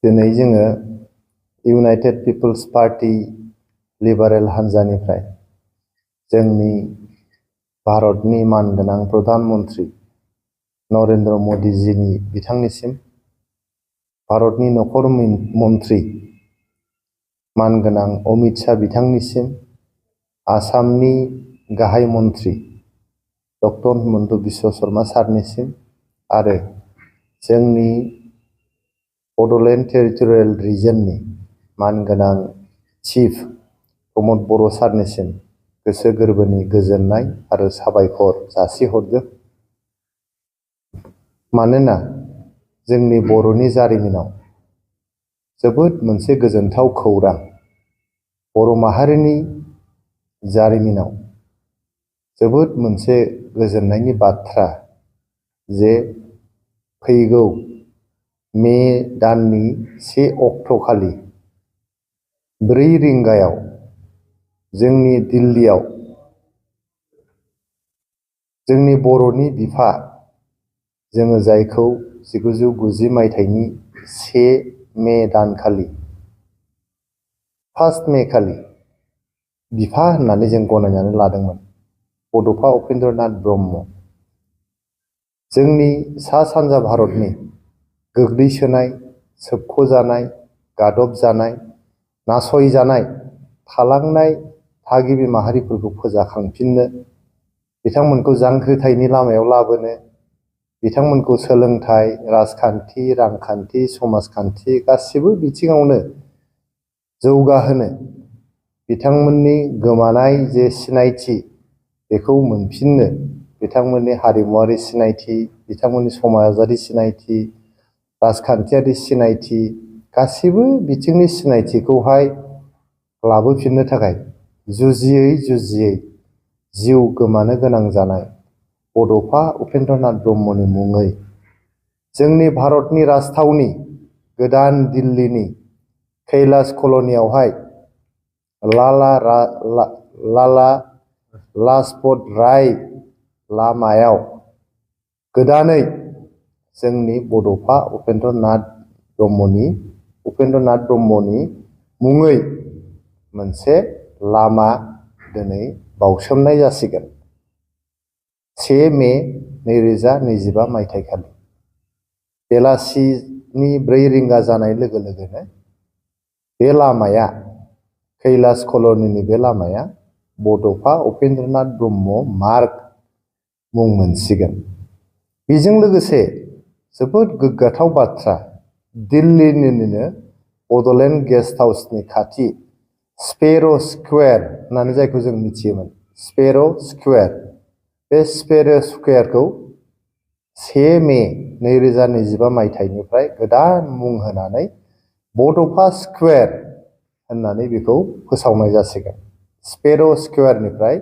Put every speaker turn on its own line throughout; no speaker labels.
दिनै जोङो United people's party liberal हान्जानिफ्राय जोंनि भारतनि मानगोनां प्रधान मन्त्रि नरेन्द्र मदिजीनि बिथांनिसिम, भारतनि नखर मन्त्रि मानगोनां अमित शाह बिथांनिसिम, आसामनि गाहाय मन्त्रि डक्टर हिमन्त बिश्व शर्मा सारनिसिम आरो जोंनि बड'लेण्ड टेरिटरियेल रिजननि मानगोनां चिफ प्रमद बर' सारनिसिम गोसो गोरबोनि गोजोननाय आरो साबायखर जासिहरदों। मानोना जोंनि बर'नि जारिमिनाव जोबोद मोनसे गोजोनथाव खौरां, बर' माहारिनि जारिमिनाव जोबोद मोनसे गोजोननायनि बाथ्रा जे फैगौ मे दाननि 1 अक्ट'खालि 4 रिंगायाव जोंनि दिल्लीयाव जोंनि बर'नि बिफा, जोङो जायखौ 1990 मायथाइनि 1 मे दानखालि 1 मे खालि बिफा होननानै जों गनायनानै लादोंमोन, बड'फा उपेन्द्रनाथ ब्रह्म। जोंनि सा सानजा भारतनि गोग्लैसोनाय, सोबख'जानाय, गादबजानाय, नासयजानाय, थालांनाय थागिबि माहारिफोरखौ फोजाखांफिननो, बिथांमोनखौ जांख्रिथायनि लामायाव लाबोनो, बिथांमोनखौ सोलोंथाइ, राजखान्थि, रांखान्थि, समाजखान्थि गासिबो बिथिङावनो जौगाहोनो, बिथांमोननि गोमानाय जे सिनायथि बेखौ मोनफिननो, बिथांमोननि हारिमुवारि सिनायथि, बिथांमोननि समाजारि सिनायथि, राजखान्थियारि सिनायथि, गासिबो बिथिंनि सिनायथिखौहाय लाबोफिननो थाखाय जुजियै जुजियै जिउ गोमानो गोनां जानाय बड'फा उपेन्द्रनाथ ब्रह्मनि मुङै जोंनि भारतनि राजथावनि गोदान दिल्लीनि कैलाश कल'नियावहाय लाला लाजपत राय लामायाव गोदानै जोंनि बड'फा उपेन्द्रनाथ ब्रह्मनि मुङै मोनसे लामा दिनै बाउसोमनाय जासिगोन 1 मे 2025 मायथाइखालि बेलासिनि 4 रिंगा जानाय लोगो लोगोनो बे लामाया, कैलाश कल'निनि बे लामाया बड'फा उपेन्द्रनाथ ब्रह्म मार्ग मुं मोनसिगोन। बेजों लोगोसे जोबोद गोग्गाथाव बाथ्रा, दिल्लीनिनो बड'लेण्ड गेस्ट हाउसनि खाथि स्पेर' स्कुवेर होननानै जायखौ जों मिथियोमोन, स्पेर' स्कुवेर, बे स्पेर' स्कुवेरखौ 1 मे 2025 मायथाइनिफ्राय गोदान मुं होनानै बड'फा स्कुवेर होननानै बेखौ फोसावनाय जासिगोन। स्पेर' स्कुवेरनिफ्राय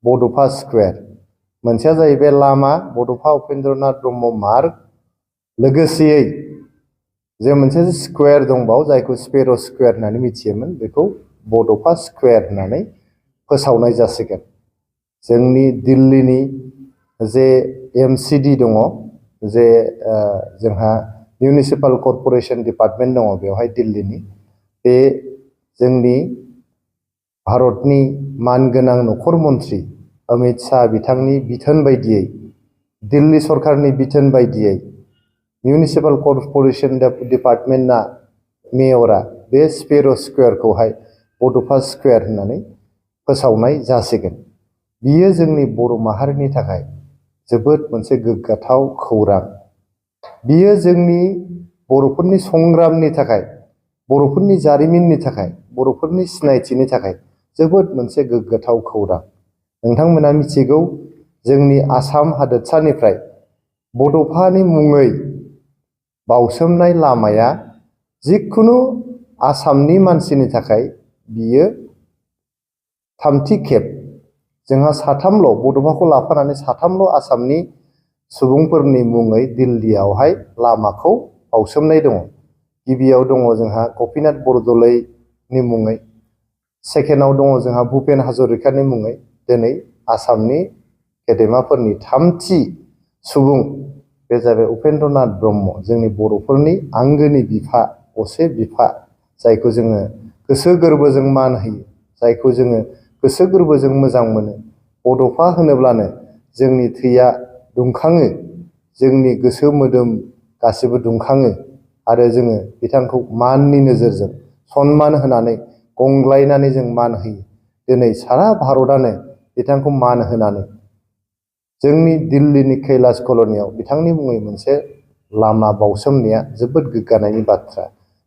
बड'फा स्कुवेर, मोनसेया जाहैबाय लामा बड'फा उपेन्द्रनाथ ब्रह्म मार्ग, लोगोसेयै जे मोनसे स्कुवेर दंबावो जायखौ स्पेर' स्कुवेर होननानै मिथियोमोन, बेखौ बड'फा स्कुवेर होननानै फोसावनाय जासिगोन। जोंनि दिल्लीनि जे MCD दङ, जे जोंहा मिउनिसिपाल कर्प'रेसन डिपार्टमेन्ट दङ बेवहाय दिल्लीनि, बे जोंनि भारतनि मानगोनां नखर मन्त्रि अमित शाह बिथांनि बिथोन बायदियै, दिल्ली सरकारनि बिथोन बायदियै मिउनिसिपाल कर्प'रेसन डिपार्टमेन्टआ, मेयरा बे स्पेर' स्कुवेरखौहाय बड'फा स्कुवेर होननानै फोसावनाय जासिगोन। बियो जोंनि बर' माहारिनि थाखाय जोबोद मोनसे गोग्गाथाव खौरां। बियो जोंनि बर'फोरनि संग्रामनि थाखाय, बर'फोरनि जारिमिननि थाखाय, बर'फोरनि सिनायथिनि थाखाय जोबोद मोनसे गोग्गाथाव खौरां। नोंथांमोना मिथिगौ, जोंनि आसाम हादोरसानिफ्राय बड'फानि मुङै बाउसोमनाय लामाया जिखुनु आसामनि मानसिनि थाखाय बियो 3थि खेब। जोंहा 3ल', बड'फाखौ लाफानानै 3ल' आसामनि सुबुंफोरनि मुङै दिल्लीयावहाय लामाखौ बाउसोमनाय दङ। गिबियाव दङ जोंहा गपिनाथ बरदलैनि मुङै, सेकेन्डआव दङ जोंहा भुपेन हाजरिकानि मुङै। दिनै आसामनि गेदेमाफोरनि 3थि सुबुं, बे जाबाय उपेन्द्रनाथ ब्रह्म, जोंनि बर'फोरनि आंगोनि बिफा असे बिफा जायखौ जोङो गोसो गोरबोजों मान होयो, जायखौ जोङो गोसो गोरबोजों मोजां मोनो। बड'फा होनोब्लानो जोंनि थैया दुंखाङो, जोंनि गोसो मोदोम गासिबो दुंखाङो आरो जोङो बिथांखौ माननि नोजोरजों सनमान होनानै गंग्लायनानै जों मान होयो। दिनै सारा भारतआनो बिथांखौ मान होनानै जोंनि दिल्लीनि कैलाश कल'नियाव बिथांनि मुङै मोनसे लामा बाउसोमनाया जोबोद गोग्गानायनि बाथ्रा।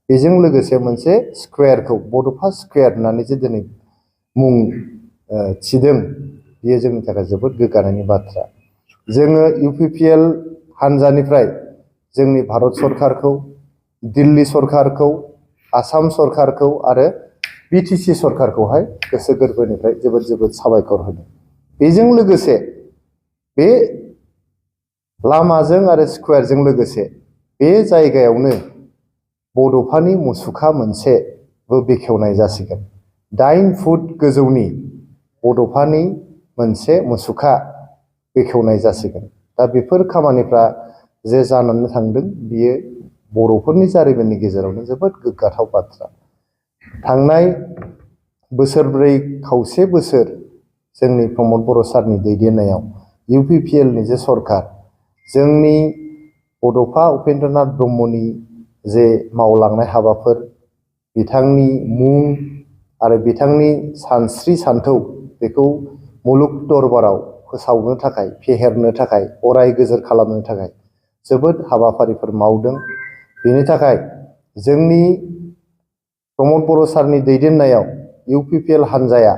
बेजों लोगोसे मोनसे स्कुवेरखौ बड'फा स्कुवेर होननानै जे दिनै मुं थिदों, बेयो जोंनि थाखाय जोबोद गोग्गानायनि बाथ्रा। जोङो UPPL हानजानिफ्राय जोंनि भारत सरकारखौ, दिल्ली सरकारखौ, आसाम सरकारखौ आरो BTC सरकारखौहाय गोसो गोरबोनिफ्राय जोबोद जोबोद साबायखर होदों। बेजों लोगोसे बे लामाजों आरो स्कुवेरजों लोगोसे बे जायगायावनो बड'फानि मुसुखा मोनसेबो बेखेवनाय जासिगोन। 9 फुट गोजौनि बड'फानि मोनसे मुसुखा बेखेवनाय जासिगोन। दा बेफोर खामानिफ्रा जे जानानै थांदों, बियो बर'फोरनि जारिमिननि गेजेरावनो जोबोद गोग्गाथाव बाथ्रा। थांनाय बोसोरब्रै खावसे बोसोर जोंनि प्रमद बर' सारनि दैदेननायाव UPPLनि जे सरकार, जोंनि बड'फा उपेन्द्रनाथ ब्रह्मनि जे मावलांनाय हाबाफोर, बिथांनि मुं आरो बिथांनि सानस्रि सान्थौ, बेखौ मुलुग दरबाराव फोसावनो थाखाय, फेहेरनो थाखाय, अराय गोजोर खालामनो थाखाय जोबोद हाबाफारिफोर मावदों। बेनि थाखाय जोंनि प्रमद बर' सारनि दैदेननायाव UPPL हान्जाया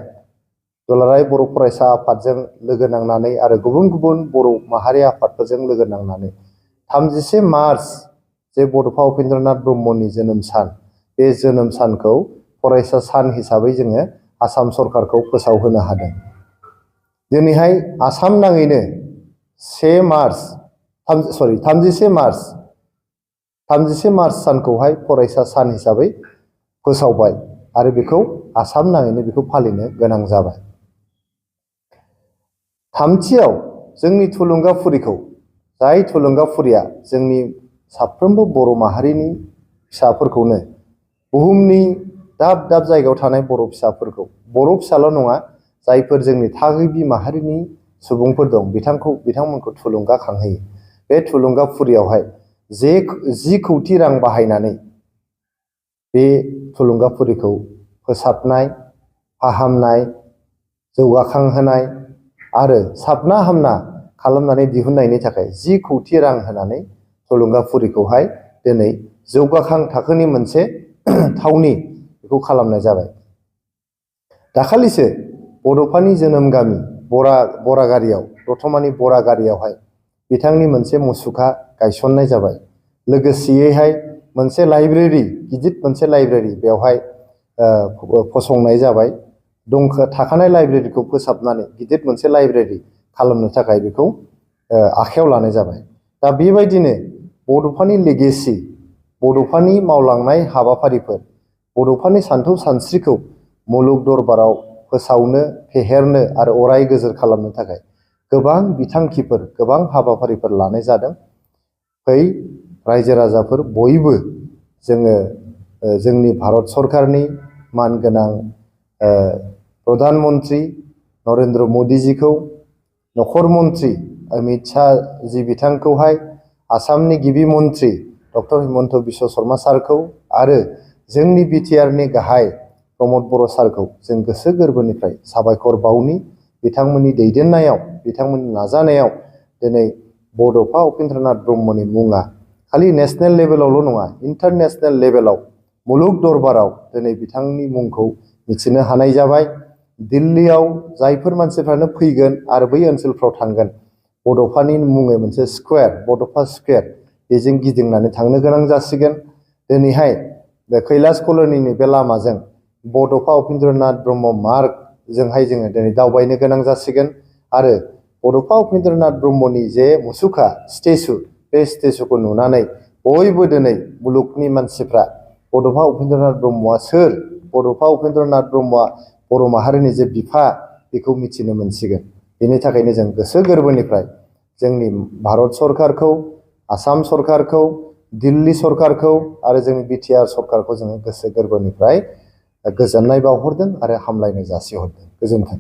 दुलाराय बर' फरायसा आफादजों लोगो नांनानै आरो गुबुन गुबुन बर' माहारि आफादफोरजों लोगो नांनानै 31 मार्च जे बड'फा उपेन्द्रनाथ ब्रह्मनि जोनोम सान, बे जोनोम सानखौ फरायसा सान हिसाबै जोङो आसाम सरकारखौ फोसावहोनो हादों। दिनैहाय आसाम नाङैनो 31 मार्च सानखौहाय फरायसा सान हिसाबै फोसावबाय आरो बेखौ आसाम नाङैनो बेखौ फालिनो गोनां जाबाय। थामथियाव जोंनि थुलुंगाफुरिखौ, जाय थुलुंगाफुरिया जोंनि साफ्रोमबो बर' माहारिनि फिसाफोरखौनो, बुहुमनि दाब दाब जायगायाव थानाय बर' फिसाफोरखौ, बर' फिसाल' नङा, जायफोर जोंनि थागिबि माहारिनि सुबुंफोर दं, बिथांमोनखौ थुलुंगाखांहोयो। बे थुलुंगाफुरियावहाय 10 कौटि रां बाहायनानै बे थुलुंगाफुरिखौ फोसाबनाय, फाहामनाय, जौगाखांहोनाय आरो साबना हामना खालामनानै दिहुननायनि थाखाय 10 कौटि रां होनानै थुलुंगाफुरिखौहाय दिनै जौगाखां थाखोनि मोनसे थावनि बेखौ खालामनाय जाबाय। दाखालिसो बड'फानि जोनोम गामि बरागारियाव, दतमानि बरागारियावहाय बिथांनि मोनसे मुसुखा गायसननाय जाबाय। लोगोसेयैहाय मोनसे लाइब्रेरि, गिदिर मोनसे लाइब्रेरि बेवहाय फसंनाय जाबाय। थाखानाय लाइब्रेरिखौ फोसाबनानै गिदिर मोनसे लाइब्रेरि खालामनो थाखाय बेखौ आखायाव लानाय जाबाय। दा बेबायदिनो बड'फानि लेगेसि, बड'फानि मावलांनाय हाबाफारिफोर, बड'फानि सान्थौ सानस्रिखौ मुलुग दरबाराव फोसावनो, फेहेरनो आरो अराय गोजोर खालामनो थाखाय गोबां बिथांखिफोर, गोबां हाबाफारिफोर लानाय जादों। फै रायजो राजाफोर बयबो जोङो जोंनि भारत सरकारनि मानगोनां प्रधान मन्त्रि नरेन्द्र मदिजिखौ, नखर मन्त्रि अमित शाह जि बिथांखौहाय, आसामनि गिबि मन्त्रि डक्टर हिमन्त बिश्व शर्मा सारखौ आरो जोंनि बिटिआरनि गाहाय प्रमद बर' सारखौ जों गोसो गोरबोनिफ्राय साबायखर बावनि। बिथांमोननि दैदेननायाव, बिथांमोननि नाजानायाव दिनै बड'फा उपेन्द्रनाथ ब्रह्मनि मुङा खालि नेसनेल लेभेलावल' नङा, इन्टारनेसनेल लेभेलाव, मुलुग दरबाराव दिनै बिथांनि मुंखौ मिथिनो हानाय जाबाय। दिल्लीयाव जायफोर मानसिफ्रानो फैगोन आरो बै ओनसोलफ्राव थांगोन, बड'फानि मुङै मोनसे स्कुवेर, बड'फा स्कुवेर, बेजों गिदिंनानै थांनो गोनां जासिगोन। दिनैहाय बे कैलाश कल'निनि बे लामाजों बड'फा उपेन्द्रनाथ ब्रह्म मार्गजोंहाय जोङो दिनै दावबायनो गोनां जासिगोन आरो बड'फा उपेन्द्रनाथ ब्रह्मनि जे मुसुखा, स्टेचु, बे स्टेचुखौ नुनानै बयबो दिनै मुलुगनि मानसिफ्रा बड'फा उपेन्द्रनाथ ब्रह्मआ सोर, बड'फा उपेन्द्रनाथ ब्रह्मआ बर' माहारिनि जे बिफा, बेखौ मिथिनो मोनसिगोन। बेनि थाखायनो जों गोसो गोरबोनिफ्राय जोंनि भारत सरकारखौ, आसाम सरकारखौ, दिल्ली सरकारखौ आरो जोंनि बिटिआर सरकारखौ जोङो गोसो गोरबोनिफ्राय गोजोननाय बावहरदों आरो हामलायनाय जासिहरदों। गोजोन्थों।